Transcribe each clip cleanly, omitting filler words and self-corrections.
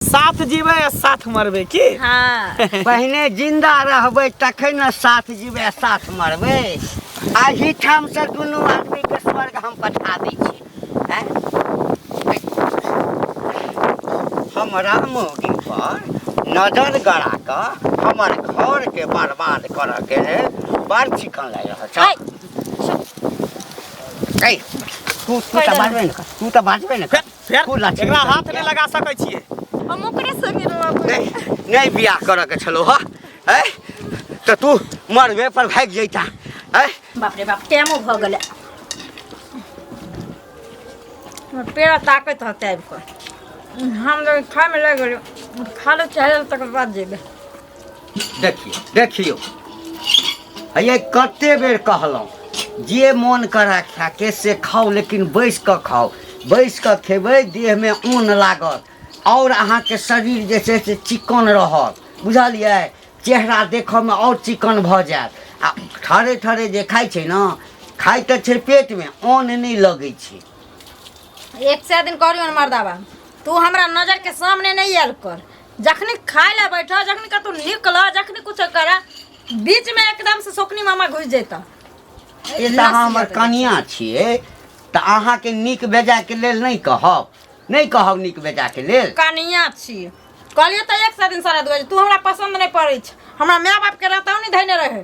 साथ जीवे या साथ मरबे की हाँ पहले जिंदा रहबे तखन न साथ जीवे साथ मरबे। आही ठाम से दुनू आदमी के स्वर्ग हम पठा दै छी। हैं? हमरा मौगी पर नजर गड़ा कऽ हमर घर के बर्बाद करऽ के बड़ चिकन लागि रहल छ। तू तऽ बाजबे न कर, तू तऽ बाजबे न कर। फेर एकरा हाथ नहीं लगा सकै छियै। हम ओकरे संगे रहबै। नहीं बियाह करऽ के छलो ह। हैं? तऽ तू मरबे पर भाग जैता। हैं? बाप रे बाप टाइमो भ गेलै। पेड़ ताकत हते आबि कऽ हम लोग खाए में लग गेल खा लो चाहे तक बाद जेबे। देखियो ये कते बेर कहलहुँ जे मन करा खाके से खाओ, लेकिन बैस कऽ खाओ। बैस कऽ खेबै देह में ऊन लागत और अहाँके शरीर जे छै से चिकन रहत, बुझलियै। चेहरा देखऽ में और चिकन भऽ जायत। आ ठरे ठरे जे खाइ छै ने, खाइ तऽ छै पेट में, अन्न नहीं लगै छै। एक से दिन करियो न मर्दावा, तू हमरा नजर के सामने नहीं आयल कर। जखनी खाए ला बैठो, जखनी कतौ निकल, जखनी कुछ कर, बीच में एकदम से सोकनी मामा घुस जेता। ये तऽ अहाँ हमर कनिया छियै, तऽ अहाँके नीक बेजा के लेल नहीं कहब, नहीं कहब नीक बेजा के लेल। कनिया छी कहलियो तो एक से दिन सारा दुआरे तू हमरा पसंद नहीं पड़ै छ। हमरा माय बाप के रहता नहीं धैने रहे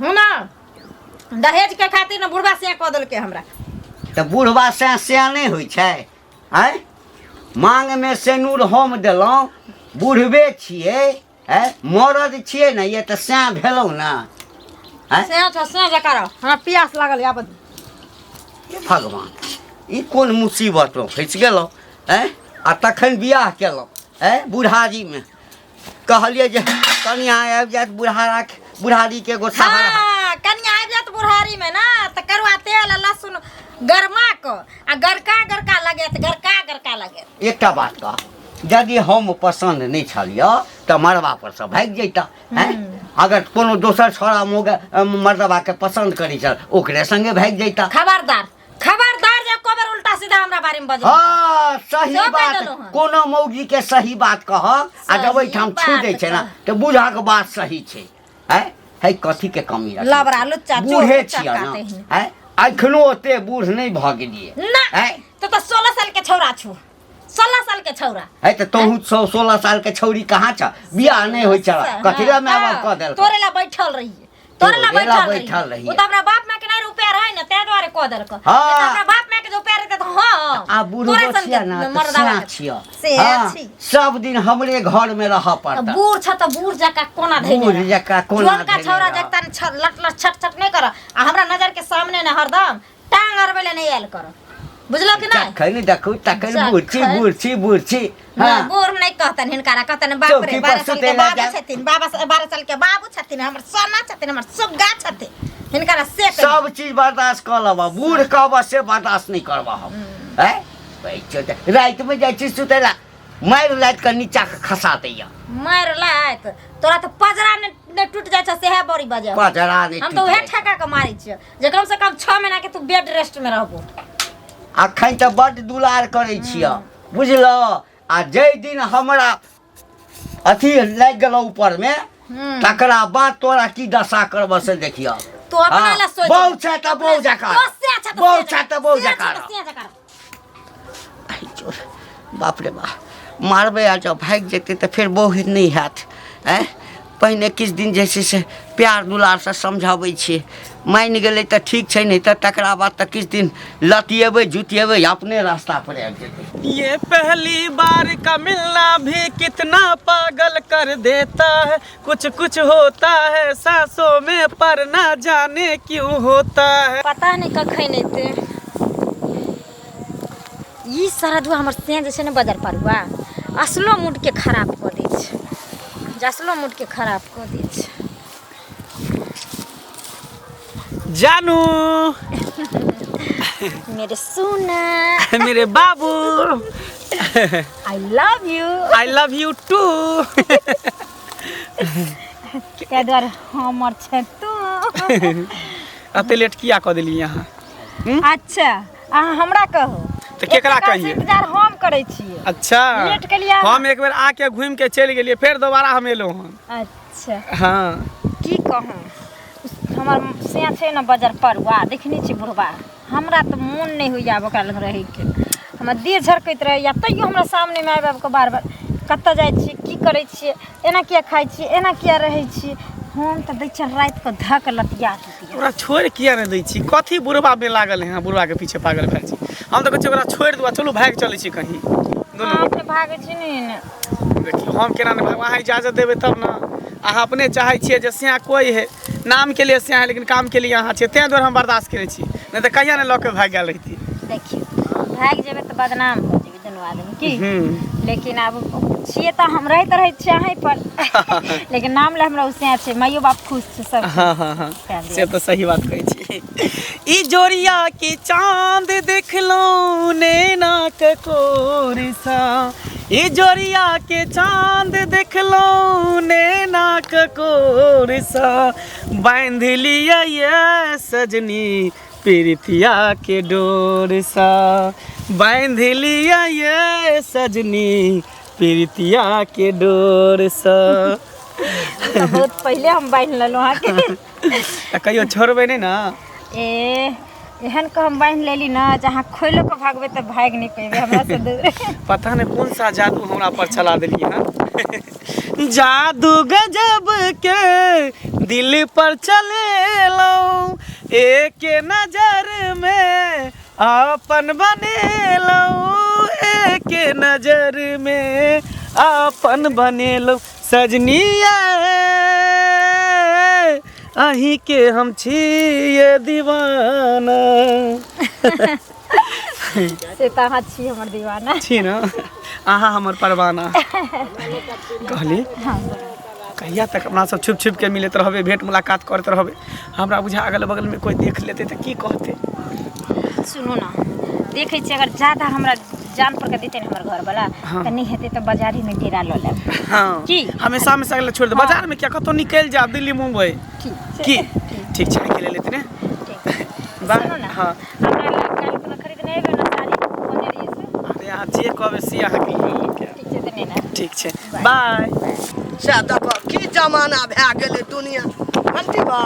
हूं ना, दहेज के खातिर न बुढ़वा से कह देलके हमरा। तऽ बुढ़वा से नहीं होइ छै। हैं? मांग में सेनूर हम देलहुँ, बुढ़बे छियै, मरद छियै ने, ये तऽ से भेलहुँ ना। से जकार हमरा प्यास लागल याबत। भगवान ई कोन मुसीबत में फंसि गेलहुँ। आ तखन बियाह केलहुँ बुढ़ारी में। कहलिए जे कनिया आबि जायत बुढ़ारी के एगो सहारा। हाँ कनिया आबि जायत बुढ़ारी में ना, त करुआ तेल आ लहसुन गरमा क आ गरका लगे। एकटा बात कह, यदि हम पसंद नहीं छलियै तऽ मरबा पर से भाग जैता। अगर कोनो दोसर छोरा मर्दबा के पसंद करी छल, ओकरे संगे भाग जैता। खबरदार जे कोबर उल्टा सीधा हमरा बारे में बजै। हाँ सही बात, कोनो मौगी के सही बात कह आ जब ओइठाम छू दै छै ना तऽ बुझा के बात सही छै। है कथी के कमी रखै? लबरा लुच्चा बूढ़े छियै ना, अखनो ओते बूढ़ नहीं भ गेलियै ना। तो 16 साल के छौरा छु, 16 साल के छौरा है। तो तोहू 16 साल के छौरी कहाँ छ? बियाह नहीं होई छ, कथी ला माय बाप कह देल? तोरे ला बैठल रहिए, तोरे ला बैठल रहिए। ओ त हमरा बाप माय के नहीं रुपया रहे न, ते द्वारे कह देल क। हमरा बाप माय के जो रुपया रहते त हां आ बूढ़ो छिया ना, मर्दा छिया से छी। सब दिन हमरे घर में रह पड़ता। बूढ़ छ त बूढ़ जका कोना धैने, बूढ़ जका कोना जोन का छौरा जकता लट लट छट छट नहीं कर आ हमरा नजर के सामने न हरदम टांग अरबेले नहीं आयल कर, बुझलो कि नहीं? खैनी देखू तखन बूढ़ी। हां बूढ़ नहीं कहतन, हिनकारा कहतन बाप रे 12 साल के बाबू छथिन, 12 साल के बाबू छथिन, हमर सोना छथिन, हमर सुग्गा छथिन। हिनकारा से सब चीज बर्दाश्त कर लेबा, बूढ़ कहबा से बर्दाश्त नहीं करबा हम। रात में जाइ छी सुतेला, मारि लाइत के नीचा के खसा दैया। मार लाइत तोरा तो पजरा ने टूट जाय छ, सेहे बड़ी बजे। पजरा नहीं हम तो उहे ठका के मारी छ, जे कम से कम 6 महीना के तू बेड रेस्ट में रहबो। अखन तऽ बड़ दुलार करै छियै, बुझलो। आ जै दिन हमरा अथी लागि गेल ऊपर में, तकरा बाद तोरा की दशा करब से देखियो। तू अपना ला सोच, बहु छ त बहु जका, बहु छ त बहु जका। बाप रे बाप, मारबे आ जब भाग जेतै तऽ फिर बहुत नहीं हैत। पहिने किछ दिन जे छै से प्यार दुलार से समझाबै छियै, मान गेलै तऽ ठीक छै, नहीं तऽ तकरा बाद तऽ किछ दिन लतियेबै जुतियेबै, अपने रास्ता पर आबि जेतै। ये पहली बार का मिलना भी कितना पागल कर देता है, कुछ कुछ होता है सांसों में पर ना जाने क्यों होता है। पता नहीं कखन एते ई सरदुआ हमर से जे छै ने बाजार पारुआ असलो मूड के खराब क दै छै, असलो मूड के खराब क दै छै। जानू मेरे सोना मेरे बाबू, आई लव यू टू। के द्वारा हमर छै तू। अते लेट किया क देली यहाँ? अच्छा अहाँ हमरा कहो तो केकरा कहिए? इंतजार हम करै छियै। अच्छा लेट के लिए हम एक बेर आके घूम के चल गेलिए फिर दोबारा हम एलो हन। अच्छा हाँ की कहूँ हमर से छै न बाजार परुआ देखनी छी बुढ़बा हमरा तो मन नहीं हुई आब ओकरा लग रहे के हमर देह झरकैत रहे या तैयो हमरा सामने में आबि के बार बार कतऽ जाइ छी की करै छियै एना किया खाइ छी एना किया रहै छी हम तो दै चल रात के धक लतिया ओकरा छोड़ किया नहीं दै छी कथी बुढ़बा में लागल है बुढ़बा के पीछे पागल भेल छी हम तो कहै छी ओकरा छोड़ दू चलू भाग चलै छी कहीं दोनों अपने भागे छी ने देखियो हम केना नहीं भाग अहाँ इजाजत देबै तब ना अहाँ अपने चाहै छियै जे स्याह कोई है नाम के लिए स्याह है लेकिन काम के लिए अहाँ छियै तें दुआरे हम बर्दाश्त करै छी नहीं तो कहिया ने लऽ के भाग गेल रहिती। देखियो भाग जेबै तो बदनाम हो जेबै दोनों आदमी की लेकिन अब छियै तो हम रहैत रहै छियै अहीं पर लेकिन नाम ले हमरा उसे छै माइयो बाप खुश छै सब। हाँ हाँ हाँ से तो सही बात कहै छी। ई जोड़िया के चांद देखलो नैना के कोरिसा ई जोड़िया के चांद देखलो नैना के कोरिसा बांध लिया ये सजनी प्रीतिया के डोर सा बांध लिया ये सजनी प्रीतिया के डोर सा। तो बहुत पहले हम बांध लेलो हाँ के कहियो छोड़बै नहीं ना एहन को हम बांध लेली ना जहाँ खोलो को भागबे तो भाग नहीं पेबे हमरा से दूर पता नहीं कौन सा जादू हमरा पर चला देलिए हां जादू गजब के दिल पर चले लो एक नजर में अपन बने लो एक नजर में अपन बने लो सजनिया अही के हम छिए दीवाना से तो अहाँ छी हमर दीवाना छी ना अहाँ हमर परवाना कहली कहिया तक अपना सब छुप छुप के मिलत रहबे भेंट मुलाकात करते रहबे हमरा बुझा अगल बगल में कोई देख लेते तो की कहते। सुनो ना देखे छी अगर ज्यादा हमरा जान पर के देते हमर घर वाला हाँ। तो नहीं हेते तो बाजारी में डेरा लो ले हां की हमेशा में अगले छोड़ दे हाँ। बाजार में क्या कतो निकल जा दिल्ली मुंबई की ठीक छै के ले लेते ने सुनो ना हां हमरा लड़का इतना खरीदने आबे ना साड़ी बनेरी से अरे यहाँ जे कहबे से अहाँ के ले के ठीक छै त नहीं ना ठीक छै बाय से देखो की जमाना भए गेलै दुनिया घंटी बा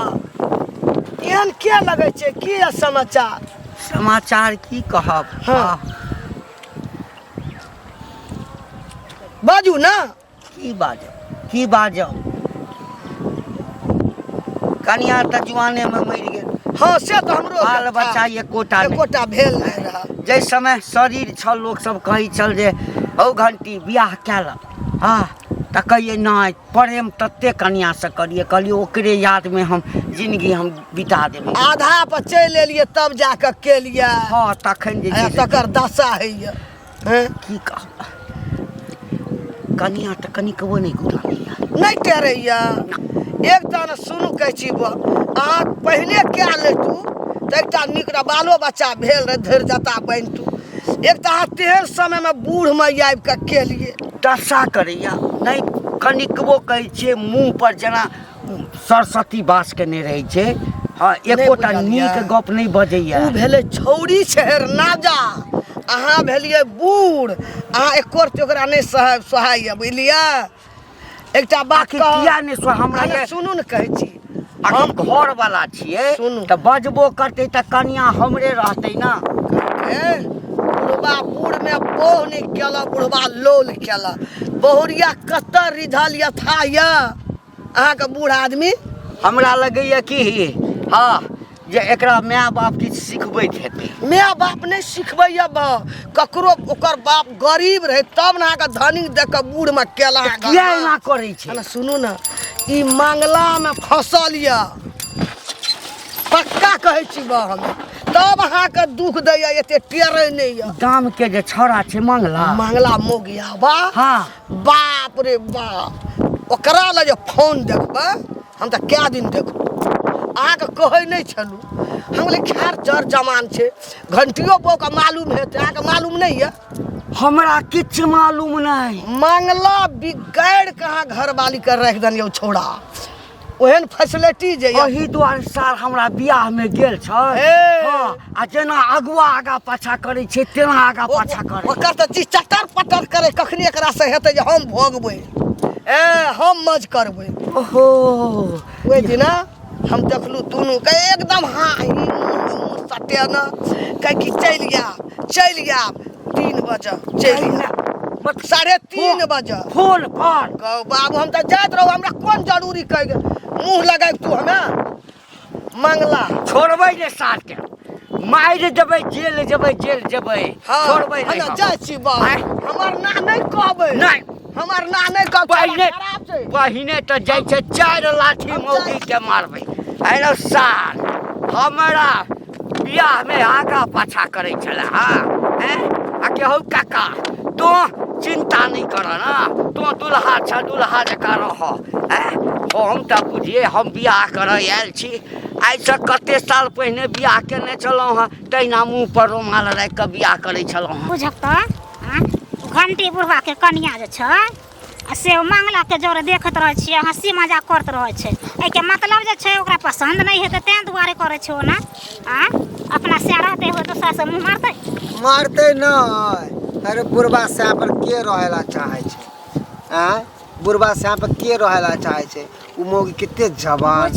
एहन के लगै छै की समाचार समाचार की कहब हाँ। बाजू ना की बाजब कनिया तऽ जुआने में मरि गेल हाँ से तो हमरो बाल बच्चा एकोटा भेल नहीं रहा जै समय शरीर छल लोग सब कहै छल जे औ घंटी बियाह कैलक हाँ तऽ कहिए नहीं प्रेम तत्ते कनिया से करिए कहलिए ओकरे याद में हम जिंदगी हम बिता देबै आधा पर चलि एलिए तब जाके केलिए हाँ तखन जे छै से तकर दशा है की कहब कनिया तऽ कनिकबो नहीं गुदानैया नहीं करैया एक तना सुनू कहै छी अहाँ पहले कए लेतू तऽ एकटा नीक बालो बच्चा भेल रहे धैर्यता बनितू एक तऽ अहाँ तेहन समय में बूढ़ में आबि कऽ केलिए दशा करैया नहीं कनिकबो कहै छै मुँह पर जेना सरस्वती बास केने रहै छै हाँ एकोटा नीक गप नहीं बजैया उ भेलै छौरी छहर नाजा अहाँ भेलिए बूढ़ अहाँ एको रती ओकरा नहीं सहाय बुझलिए एकटा बात किया नहीं हमरा ये सुनू ने कहै छी हम घर वाला छियै सुनू तऽ बजबो करतै तऽ कनिया हमरे रहतै ना बुढ़बा बूढ़ में बोह नहीं केला बुढ़बा लोल केला बहुरिया कतऽ रिझल यथा या अहाँ के बूढ़ आदमी हमरा लगैया कि हाँ जे एकरा माय बाप किछु सिखबैत हेतै माय बाप नहीं सिखबैया ककरो ओकर बाप गरीब रहे तब ना के धनी देख के बूढ़ में केला किया एना करै छै ना सुनू ना ई मंगला में फंसल या पक्का कहै छी हम तब अहाँ के दुख दैया एते टेरै नहीं या गाम के जे छौड़ा छै मंगला मोगिया बा हाँ बाप रे बाप ओकरा लगे फोन देखबै हम तऽ कए दिन देखब अहाँके कहै नहीं छलू हम ले खैर जर जमान छै घंटियो बो के मालूम हेतै अहाँके मालूम नहीं है हमरा किछु मालूम नहीं मंगला बिगाड़ के अहाँ घर वाली कर रख दनियो छोड़ा ओहन फैसिलिटी जे यऽ। एही दुआरे साल हमरा बियाह में गेल छ। हाँ, आ जेना अगुआ आगा पाछा करे छे तेना आगा पाछा करे। ओकर तऽ चीज चटर पटर करे कखनी एकरा से हेतै जे हम भोगबै, हम मज करबै। ओहो, ओहि दिना हम देखलू दुनू के एकदम हाही मुँह सटे न कह कि चलि आब 3 बजे चलि आब 3:30 बजे फोन पर कहू बाबू हम तऽ जाइत रहू, हमरा कोन जरूरी कह मुँह लगाय तू हमें मंगला छोड़बै ने साथ के, मारि देबै, जेल जेबै। छोड़बै हम नहीं जाइ छी बा, हमर ना नहीं कहबै, नहीं हमर ना नहीं कहबै। पहिने तऽ जाइ छै 4 लाठी मौगी के मारबै। अरे साल हमरा बियाह में आगा पाछा करे छले। हाँ आ केहू काका तो चिंता नहीं कर ना, तो दुल्हा छ, दुल्हा जका रह। हम तऽ बुझिए हम बियाह करे आयल छी। आइसँ कते साल पहिने बियाह केने छलहुँ हँ, तहिना मुँह पर रुमाल राखि कऽ बियाह करे छलहुँ हँ। बुझब तऽ घंटी बुढ़वा के कनिया जे छै से मंगला के जोरे देखत रहे छियै, हंसी मजाक करत रहे छै। एके मतलब जे छै ओकरा पसंद नहीं हेतै तें दुआरे करे छै ना। अपना से रहते हो दूसरा से मुँह मारते नहीं। अरे बुढ़वा से पर के रहेला चाहे छै? बुढ़वा से पर के रहेला चाहे छै? उ मौगी कते जवान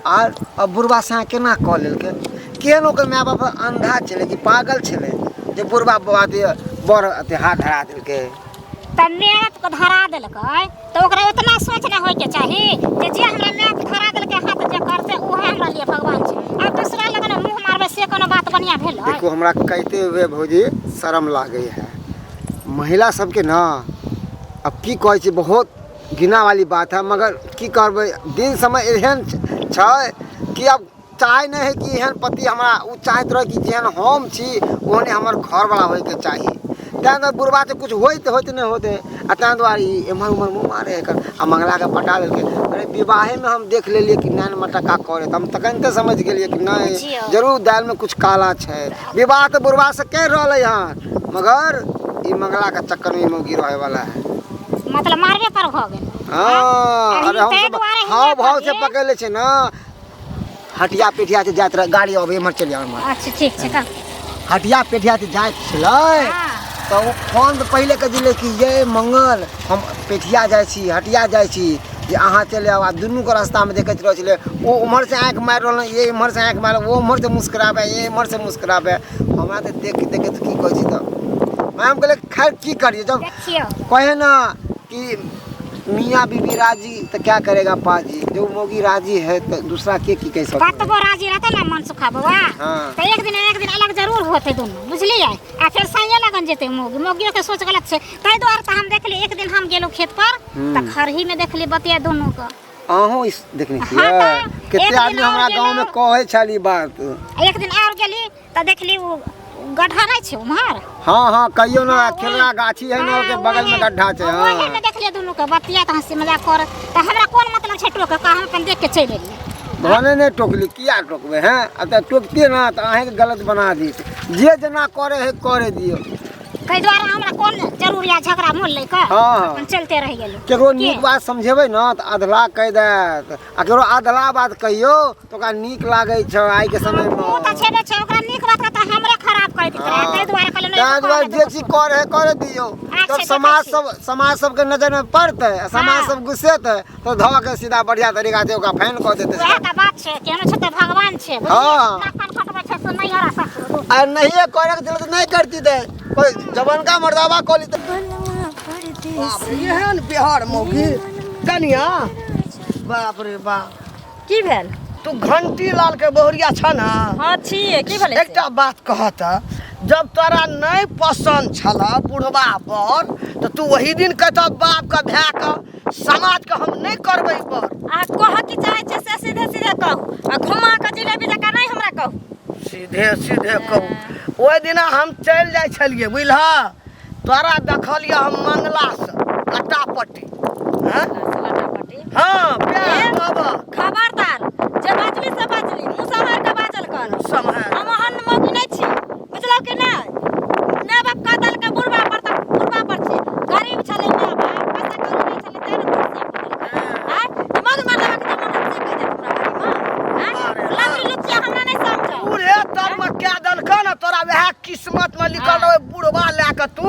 आर अब बुढ़वा से केना कह लेलकै? केहन ओकर माय बाप अंधा छलै कि पागल छलै जे बुढ़वा बात बड़ अते हाथ धरा देलकै? त मेहनत को धरा देलकै तो ओकरा उतना सोच ना होय के चाही जे हमरा मेहनत धरा देलकै हाथ जे करते ओहे हमरा लिए भगवान छै। अब दूसरा लगन मुंह मारबे से कोनो बात बढ़िया भेल? देखो हमरा कहते हुए भौजी शर्म लागे है। महिला सबके ना अब की कहै छै, बहुत घिना वाली बात है, मगर की करबै दिन समय एहन छै कि अब चाहे नहीं है कि एहन पति हमरा उ चाहत रहे कि जेहन हम छी ओहने हमर घर वाला होय के चाही। तैं तो बुढ़वा से कुछ होते नहीं होते आ तैं द्वारे एम्हर उम्हर मुँह मारे है आ मंगला के पटा लेलकै। अरे विवाहे में हम देख लेलिए कि नैन मटका करे त हम तखनते समझ गेलिए कि नहीं जरूर दाल में कुछ काला छै। विवाह तो बुढ़वा से कर रहले हन, मगर ई मंगला के चक्कर में मौगी रहे वाला है। मतलब मारबे पर हो गेल। हां, अरे हम सब हां भाव से पकड़ ले छै ना। हटिया पेठिया से जात रह गाड़ी अबे एम्हर चल जाओ। अच्छा ठीक छै त हटिया पेठिया से जात छलै तो फोन पहले कह दिले कि ये मंगल हम पेठिया जाय छी, हटिया जाय छी, जे अहाँ चले आवा। दुनू के रास्ता में देखैत रह छलै, वो उम्हर से आंख मार रहल, ये इम्हर से आंख मार, वो उम्हर से मुस्कुराबे, ये इम्हर से मुस्कुराबे। हमरा तो देख के की कहै छी त मैं हम कहले खैर की करिए, जब कहे ना कि मियाँ बीबी राजी तो क्या करेगा पाजी, जो मौगी राजी है तो दूसरा के की कह सकता है? कतबो राजी रहते ना मन सुखा बाबा तो एक दिन अलग जरूर होते दोनों, बुझलिए? आ फिर सही लगन जेते मौगियों के सोच गलत छै। तै द्वारे त हम देखली एक दिन हम गेलो खेत पर त खरही में देखली बतिया दोनों का। अहों इस देखने छियै केते आदमी हमरा गांव में कहै छली बात। एक दिन और गेली त देखली वो गड्ढा नहीं छै उम्हर। हां कहियो ना खेलना गाछी है ना के बगल में गड्ढा छै। हां ओहे में देखलिए दोनों के बतिया त हंसी मजाक कर त हमरा कोन मतलब छै टोके का? हम अपन देख के चल एलिए। भने नहीं टोकली, किया टोकबे हैं? अब टोकते ना तो अहे के गलत बना दी। जे जना करे है करे दियो। कई द्वारा हमरा कोन जरूरिया झगड़ा मोल ले का? अपन चलते रह गेली। केकरो नीक बात समझेबै ना त अधला कह देत, आ केकरो अधला बात कहियो तो ओकरा नीक लागे छै आई के समय में। ओ त छेबे छै, ओकरा नीक बात त हमरे खराब कह दैत रहे। तै द्वारे कहले नहीं। तै द्वारे जे चीज करे है करे दियो। तब समाज सब के नजर में पड़ते, समाज सब गुस्सेते तो ध के सीधा बढ़िया तरीका से ओकरा फैन क देते। वह त बात छै, केनो छै त भगवान छै। हां नाक फटबै छै से नहीं हरा सकतो। आ नहीं करे के दिल तो नहीं करती दे कोई जवान का मर्दावा कोली तो एहन बिहार मौगी कनिया बाप रे बाप। की भेल? तू घंटी लाल के बहुरिया छ ना? हां छिए। की भेल? एकटा बात कहत, जब तोरा नहीं पसंद छला बुढ़वा पर तो तू वही दिन कहता बाप का भै का समाज का हम नहीं करबै पर। आ कह की चाहे छै से सीधे सीधे कहू, आ घुमा के जिलेबी जका नहीं हमरा कहू। सीधे सीधे कहू। ओहि दिना हम चल जाय छलिए बुझलहा, तोरा देखलिए हम मंगला से कटापट्टी। हाँ बाबा खबरदार जे बाजली से बाजली, मुंह संभाल के बाजल कर। संभाल। हम हन मौगी नहीं छी, बुझलो कि नहीं? ना बाप का दल के बुढ़वा पर तक बुढ़वा पर छी। गरीब छले ना बाप, पैसा कौड़ी नहीं छले तेरे कुर्सी पर। हां मन लगा के मन से रात में निकल रहे बुढ़वा लेके तू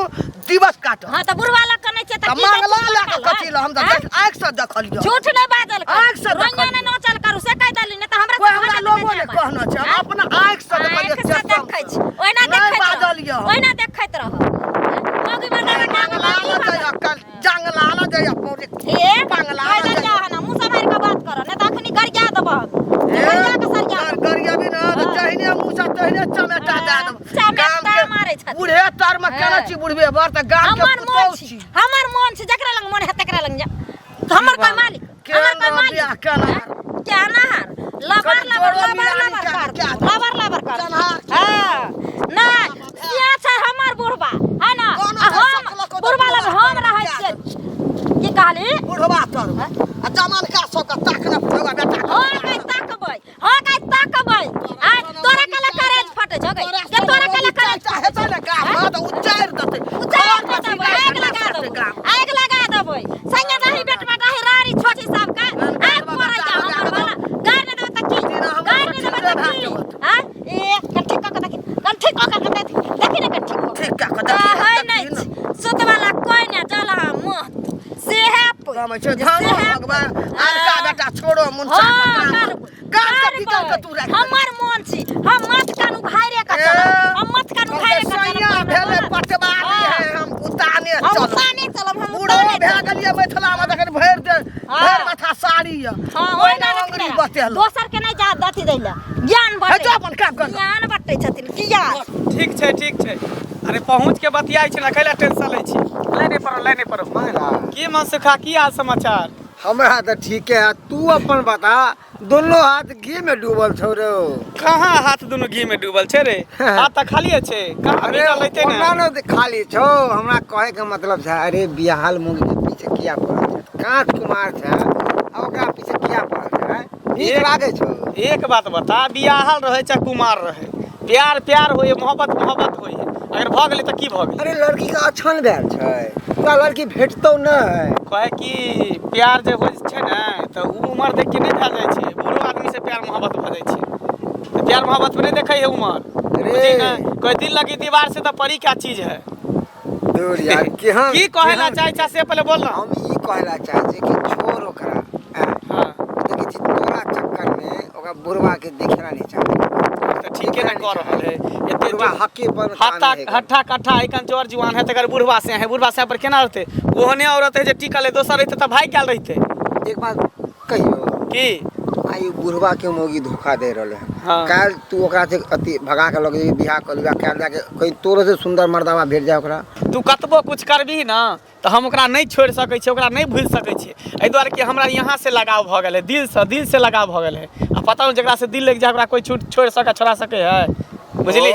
दिवस काट हां तो बुढ़वा लग नहीं छै त मंगला लेके कथी हम तो आंख से देखलियो झूठ नहीं बाजल कर आँख से रोइया ने न चल करू से कह दली नहीं त हमरा कोई हमरा लोगों ने कहना छै हम अपना आंख से देखलियो देखै छै ओइना नहीं बाजलियो ओइना देखैत रह मोगी मरदा मंगला ले कल जंगला ले जाय पौरी ए मंगला ले जा ना मुंह से मार के बात कर नहीं त अखनी गरिया देब गरिया के सरिया गरिया भी ना जहिने मुंह से तहिने चमेटा दे देब चमेटा मारै छ बूढ़े तार में केना छी बुढ़बे बर त गाम के पुतौ छी हमर मन छै जकरा लंग मन है तकरा लंग जा हमर कोई मालिक हमर कोई मालिक क्या नहर लबर लबर लबर लबर कर हां ना सिया छै हमर बुढ़बा है ना हम बुढ़बा लग हम रहै छियै की कहली बुढ़बा तर आ जमान का सब का ताक न बुढ़बा बेटा हो कई ताकबै आ तोरा कला करेज फटे छ गई जे तोरा कला करेज चाहे त न का त उच्चार दते आग लगा देबै संगे नहीं बेटवा कहि रारी छोटी सब का आग मरै जा हमर वाला गाड़ ने देब त की गाड़ ने देब त की हां ए कथि क देखि देखि ने कथि ठीक का कदा है नहीं सुत वाला कोई ने चल हम मत से है हम छ धान भगवान आज का बेटा छोड़ो मुंसा काम का बिकल के तू रख हमर मन छी हम मत कानू भाइरे का चल हम मत कानू भाइरे का सैया भेले पटवारी है हम उताने हम चल उताने चलब हम बूढ़ो भे गलिए मिथिला में देखन भर दे भर माथा साड़ी है हां ओइ ना रखने दोसर के नहीं जा दती दैला ज्ञान है तो बटे अपन काम कर ज्ञान बटे छथिन किया ठीक छै अरे पहुँच के बतियाई छै ना कैला टेंशन लै छी लाइने पर मंगला की मन सुखा की हाल समाचार हमरा तो ठीक है तू अपन बता दोनों हाथ घी में डूबल छौ रे कहाँ हाथ दोनों घी में डूबल छै रे हाथ त खाली छै कहाँ अरे भीगा लैते ओना ने न खाली छौ हमरा कहे के मतलब छै अरे बिहाल मुंग के पीछे किया पड़ल कांच कुमार छै आ ओकरा पीछे किया पड़ल छै नीक लागे छौ एक बात बता बियाहल रहे चाहे कुमार रहे प्यार होय मोहब्बत होय अगर भ गेलै त की भ गेलै अरे लड़की का अछन भेल छै तोरा लड़की भेटतौ नहि कहे कि प्यार जे होय छै ने त उ उम्र देख के नहीं भए जाइ छै बूढ़ो आदमी से प्यार मोहब्बत भ जाइ छै त प्यार मोहब्बत में नहीं देखै है उम्र अरे कोई दिल लगी दीवार से त परी क्या चीज है दूर यार केहन की कहेला चाहे से पहले बोल ना हम ई कहेला चाहे छी कि छोड़ ओकरा हां देखि छी तोरा चक्कर में ओकरा बुढ़वा के देखना नहीं चाहिए त ठीके न कर रहल है एते बुढ़वा हके पर हट्ठा कट्ठा इकन जोर जुआन है तकर बुढ़वा से पर केना रहते ओहने औरत है जे टिकल है दोसर रहते त भाई क्या रहते एक बात कहियो की आई बुढ़वा के मोगी धोखा दे रहले हाँ। काल तू ओकरा से अति भगा के लगे बियाह कर लिया काल जाके कहीं तोरो से सुंदर मर्दावा भेट जाए ओकरा तू कतबो कुछ करबी ना तो हम ओकरा नहीं छोड़ सकै छी ओकरा नहीं भूल सकै छी एहि दुआरे कि हमरा यहाँ से लगाव भ गेल है दिल से लगाव भ गेल है आ पता नहीं जकरा से दिल लग जाए ओकरा कोई छोड़ सके छोड़ा सके है बुझली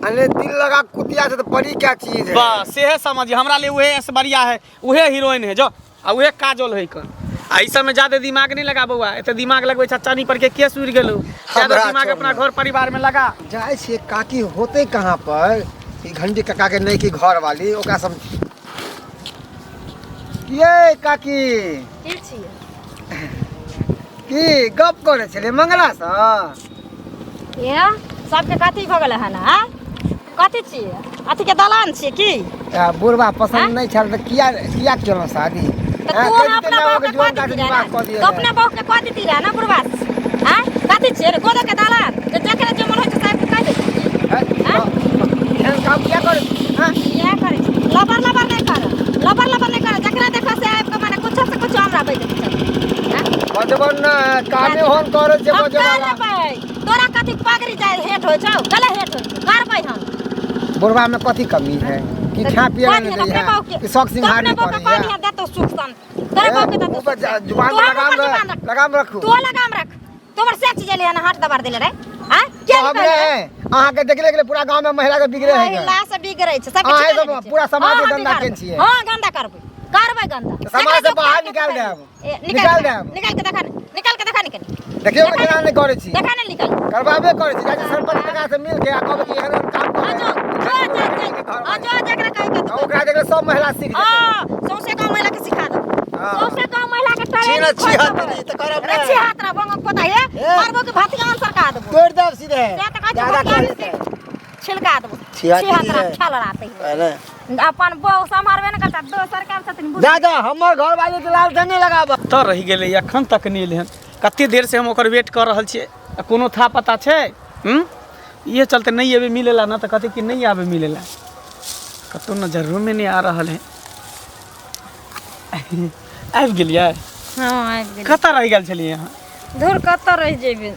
अरे दिल लगा कुतिया से तो बड़ी क्या चीज है बस सेहे समझिए हमरा लिए उहे ऐश्वर्या है उहे हीरोइन है जो आ उहे काजोल है कन आ ई सब में ज्यादा दिमाग नहीं लगा बउआ एते दिमाग लगबै चानी पर के केस उड़ गेलौ ज्यादा दिमाग अपना घर परिवार में लगा जाए छे काकी होते कहाँ पर ई घंटी काका के नहीं की घर वाली ओकरा सब ये काकी की छियै की गप करे छले मंगला सा ये सबके कथी भ गेलै हन आ कथी छियै अथी के दलान छियै की बुढ़वा पसंद नहीं छल तो किया केलो शादी तो तू अपना बहू के कह दी रहा तो अपना बहू के कह दी रहा ना बुढ़वा हां कथी छियै रे गोदो के दलान जे देखले जे मन होय छै साहब के कह दे हां काम क्या कर हां ये करे लबर नहीं कर जकरा देखो से आब के माने कुछ से कुछ हमरा बइ दे हां बजबन कामे होन करे जे बजवाला तोरा कथी पगड़ी जाय हेट होय छौ गले हेट होय करबै हम बुढ़वा में कथी कमी है कि खा पिए नहीं दे है कि शौक सिंगार नहीं करे है पानी दे तो सुख सन तेरे बाप के दे ऊपर जुबान लगाम रखू तू लगाम रख तोमर से चीज ले हाथ दबार देले रे हां क्या हमरे अहाँ के देखले गेले पूरा गांव में महिला के बिगड़े है महिला से बिगड़ै छै सब हां पूरा समाज के गंदा केन छियै हां गंदा करबै गंदा समाज से बाहर निकाल देब निकाल के देखा निकल देखियो मैं केना नहीं करे छी देखा नहीं निकल करबाबे करे छी जाके सरपंच लगा से मिल के आ कहबे कि एहन काम कर जो जकरा कहि के ओकरा देखले सब महिला सीख जेतै हां सौसे गांव महिला के सिखा दो सौसे गांव महिला के छीना ट्रेनिंग छी हाथ त करब अच्छी हाथ रा बंग पता है मारबो के भातियान सरका देबो तोड़ देब सीधे ज्यादा ज्यादा कर छिलका देबो छिया छिया दिए। तरह खेल रहते अरे अपन बहू संभारबे न करता दोसर के छथिन बुझ दादा हमर घर वाले के लाल नहीं लगाब तो रहि गेलै एखन तक नहीं एलै हन कते देर से हम ओकर वेट कर रहल छियै आ कोनो था पता छै ये चलते नहीं अबे मिलेला ना तो कहते कि नहीं आबे मिलेला कतौ नजरों में नहीं आ रहल है आबि गेलियै हाँ आबि गेल कतऽ रहि गेल छलियै अहाँ धुर कतऽ रहि जेबै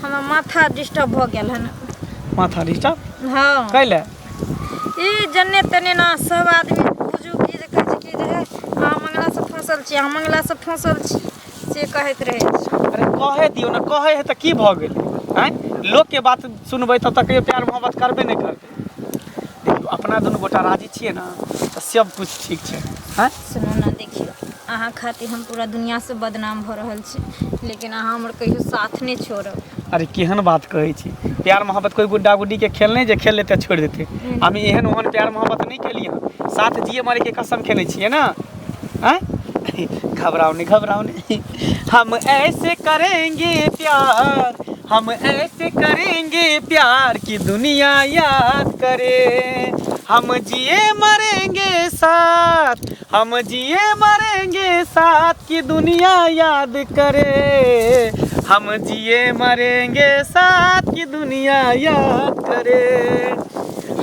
हमर माथा डिस्टर्ब भऽ गेल हन माथा डिस्टर्ब हाँ कैले ई जन्ने तन्ने ना सब आदमी बुझू की जे कहै छै कि जे अहाँ मंगला से फंसल छी अहाँ मंगला से फंसल छी से कहैत रहै छै अरे कहे दियो ना कहे है तो की भऽ गेलै हैं लोग के बात सुनबै तब तक प्यार मोहब्बत करबे नहीं करबै देखियो अपना दुनू गोटा राजी छियै ना तो सब कुछ ठीक छै हैं सुनू ना देखियो अहाँ खातिर हम पूरा दुनिया से बदनाम भऽ रहल छी लेकिन अहाँ हमर कहियो साथ नहीं छोड़ब अरे केहन बात कहै छी प्यार मोहब्बत कोई गुड्डा गुड्डी के खेल नहीं जे खेल लेते छोड़ देते हम एहन ओहन प्यार मोहब्बत नहीं केलिए साथ जिए मरे के कसम खेने छिए ना हैं घबराओ नहीं हम ऐसे करेंगे प्यार हम ऐसे करेंगे प्यार की दुनिया याद करे हम जिए मरेंगे साथ हम जिए मरेंगे साथ की दुनिया याद करे हम जिए मरेंगे साथ की दुनिया याद करे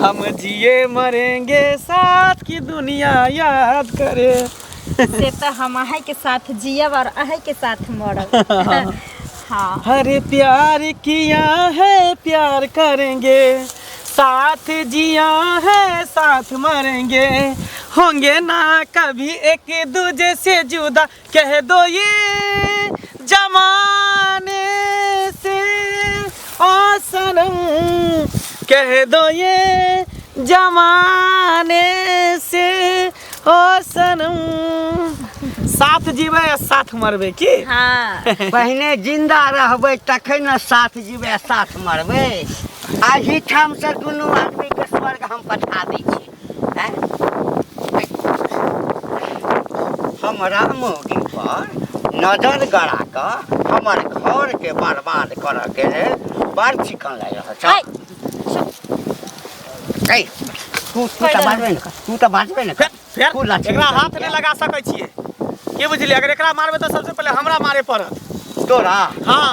हम जिए मरेंगे साथ की दुनिया याद करे से तो हम अहे के साथ जियब और अहे के साथ मरब हाँ हरे प्यार किया है प्यार करेंगे साथ जिया है साथ मरेंगे होंगे ना कभी एक दूजे से जुदा कह दो ये जमाने से ओ सनम कह दो ये जमाने से ओ सनम साथ जीवे साथ मरबे की हाँ पहिने जिंदा रहबै तखन न साथ जीवे साथ मरबै आही ठाम से दुनू आदमी के स्वर्ग हम पठा दै छी हैं? हमरा मोगी पर नजर गड़ा कऽ हमर घर के बर्बाद करऽ के लेल बड़ चिकन लागि रहल छ ऐ तू तऽ बाजबे ने कर तू तऽ बाजबे ने कर फेर तू लाठी एकरा हाथ नहीं लगा सकै छियै के बुझलिए अगर एकरा मारबे तो सबसे पहले हमरा मारे पड़त तोरा हाँ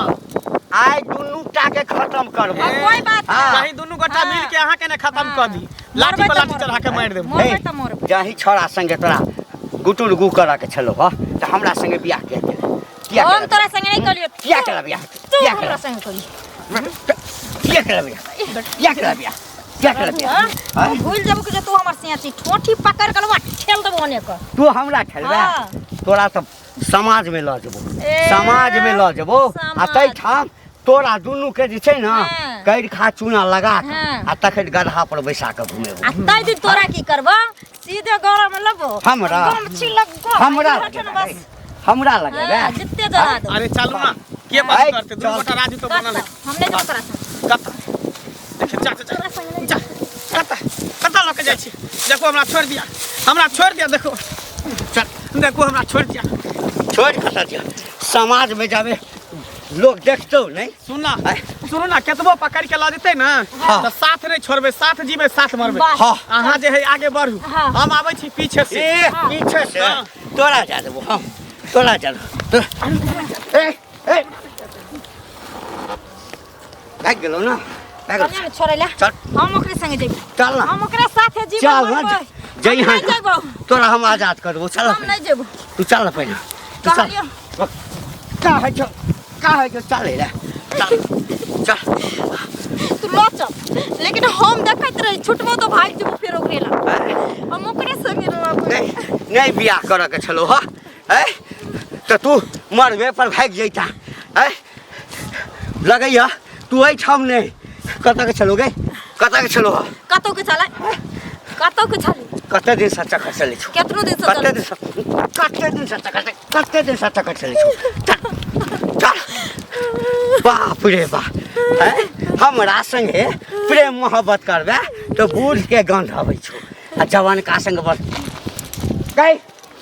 आइ दुनू टा के खत्म करबै और कोई बात हाँ। चाहे दुनू गोटा मिल के अहाँ के ने खत्म कर दी लाठी मरबै पर तऽ लाठी चढ़ा के मार देब मरबै तऽ मरबै जाही छोड़ा संगे तोरा गुटुर गु करऽ के छलो ह तऽ हमरा संगे बियाह के किया हम तोरा संगे नहीं करियो किया केला बियाह तू किया हमरा केला संगे करियो किया केला बियाह किया केला बियाह किया केला बियाह हम भूल जाबो कि जे तू हमर सिया छी ठोठी पकड़ के लवा ठेल देबो ओने कर तू हमरा खेलबे हाँ। तोरा तऽ समाज में लऽ जेबो ए, समाज में लऽ जेबो आ समाज। तै ठाम तोरा दुनू के जे छै ना हाँ। कैर खा चूना लगा के हाँ। आ तखन गधा पर बैसा के घुमेबो आ तै दिन तोरा की करबो सीधे गरम में लेबो हमरा? गम छिलक गो हमरा बस लगेबे हमरा लगेबे हाँ, जितने जला दो अरे चलू ना के बात आइ, करते दुनू चल। गोटा राजी तो बनल है हमने जो तोरा संगे कत देखिए जा जा जा कत लऽ के जाइ छी देखो हमरा छोड़ दिया देखो चल देखो हमरा छोड़ दिया छोड़ कतऽ दिया समाज में जाबे लोग देखतौ नहीं सुनना आइ। सुनो ना केतबो पकड़ के ला देते ना हाँ। तो साथ नहीं छोड़बे साथ जीवे साथ मरबे बस। हाँ। अहाँ जे है आगे बढ़ू हाँ। हम आबै छी पीछे से ए पीछे से हाँ। तोरा जा देबो हम तोरा जा देबो ए ए भाग गेलो ना भाग गेलो। कन्या में छोड़े ले चल हम ओकरे संगे जेबो चल ना हम ओकरे साथे जीवन चल ना मरबै। जई हम हाँ नहीं जेबो तोरा हम आजाद कर देबो चल हम नहीं जेबो तू चल ना पहिने तू चल कहलियो का है जो चल रे चल चल तू लो चल लेकिन हम देखत रही छुटबो तो भाग जेबो फेर ओकरे ला हम ओकरे संगे रहबै नहीं बियाह करऽ के छलो ह हैं तो तू मरबे पर भाग जैता हैं लगैया तू एहि ठाम नहीं कतऽ के छलो गे कतऽ के छलो ह कतौ के चले कतौ के चले कते दिन से चक्कर चलै छौ केतनो दिन से कते चले दिन से चक्कर चलै छौ चल चल बाप रे बाप हैं हमरा संगे प्रेम मोहब्बत करबे तो बूढ़ के गंध आबै छौ आ जवान का संग बस गई